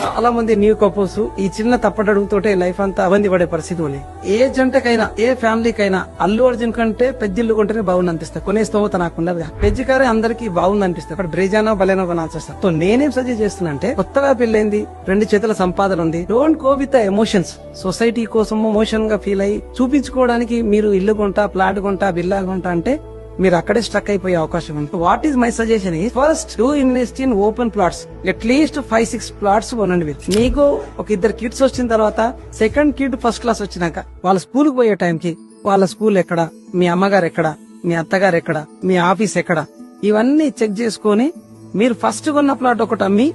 చాలా మంది new couples ఈ చిన్న తప్పటడుగుతోటే లైఫ్ అంతా అవంది పడే పరిస్థితి ఉంది. ఏ జంటకైనా ఏ ఫ్యామిలీకైనా అల్లు అర్జున్ కంటే పెద్దిల్లు కొంటేనే బాగుంది అనిపిస్తుంది. కొనే స్తోమత నాకు ఉండదు. పెద్దికారే అందరికి బాగుంది అనిపిస్తుంది. అక్కడ బ్రేజానో బలేనో కొనాల్సి. సో నేనేం సజెస్ట్ చేస్తున్నా అంటే, కొత్తగా పెళ్ళైంది, 2 చేతుల సంపాదన ఉంది, don't go with the emotions. Society కోసం ఎమోషన్ గా ఫీల్ అయ్యి చూపించుకోవడానికి మీరు ఇల్లు కొంటా, ప్లాట్ కొంటా, బిల్లా కొంటా అంటే మీరు అక్కడే స్ట్రక్ అయిపోయే అవకాశం ఉంది. What is my suggestion is, first do invest in open plots. At least 5-6 plots కొనండి. మీకు ఒక 2 కిడ్స్ వచ్చిన తర్వాత, సెకండ్ కిడ్ ఫస్ట్ క్లాస్ వచ్చినాక వాళ్ళ స్కూల్ కు పోయే టైంకి వాళ్ళ స్కూల్ ఎక్కడ, మీ అమ్మగారు ఎక్కడ, మీ అత్తగారు ఎక్కడ, మీ ఆఫీస్ ఎక్కడ, ఇవన్నీ చెక్ చేసుకుని మీరు ఫస్ట్ కొన్న ప్లాట్ ఒకటి అమ్మి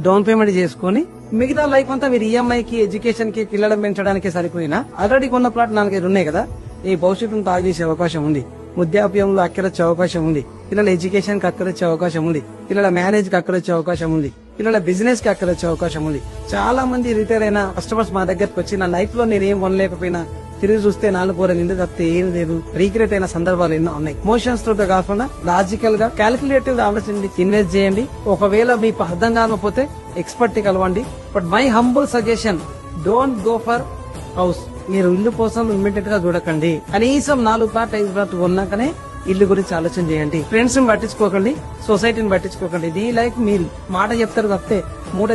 డౌన్ పేమెంట్ చేసుకుని మిగతా లైఫ్ అంతా మీరు ఈఎంఐకి, ఎడ్యుకేషన్ కి, పిల్లలు పెంచడానికి సరిపోయినా ఆల్రెడీ కొన్న ప్లాట్ 4-5 ఉన్నాయి కదా, ఈ భవిష్యత్తును తాగు చేసే అవకాశం ఉంది. వృద్ధాప్యంలో అక్కరొచ్చే అవకాశం ఉంది. పిల్లల ఎడ్యుకేషన్ కి అక్కరొచ్చే అవకాశం ఉంది. పిల్లల మ్యారేజ్ కి అక్కరొచ్చే అవకాశం ఉంది. పిల్లల బిజినెస్ కి అక్కరొచ్చే అవకాశం ఉంది. చాలా మంది రిటైర్ అయిన కస్టమర్స్ మా దగ్గరకు వచ్చి, నా లైఫ్ లో నేను ఏం కొనలేకపోయినా తిరిగి చూస్తే 4 కూర నిండు తప్పితే ఏం లేదు, రీక్రియేట్ అయిన సందర్భాలు ఎన్నో ఉన్నాయి. ఎమోషన్స్ తో కాకుండా లాజికల్ గా, క్యాలిక్యులేటివ్ గా ఆలోచించి ఇన్వెస్ట్ చేయండి. ఒకవేళ మీకు అర్థం కాకపోతే ఎక్స్పర్ట్ ని కలవండి. But my humble suggestion, don't go for house. మీరు ఇల్లు కోసం ఇమ్మీడియట్ గా చూడకండి. కనీసం 4 ప్లాట్ 5 ప్లాట్ కొన్నాకనే ఇల్లు గురించి ఆలోచన చేయండి. ఫ్రెండ్స్ ని పట్టించుకోకండి, సొసైటీని పట్టించుకోకండి. నీ లైఫ్ మీరు మాట చెప్తారు తప్పితే మూట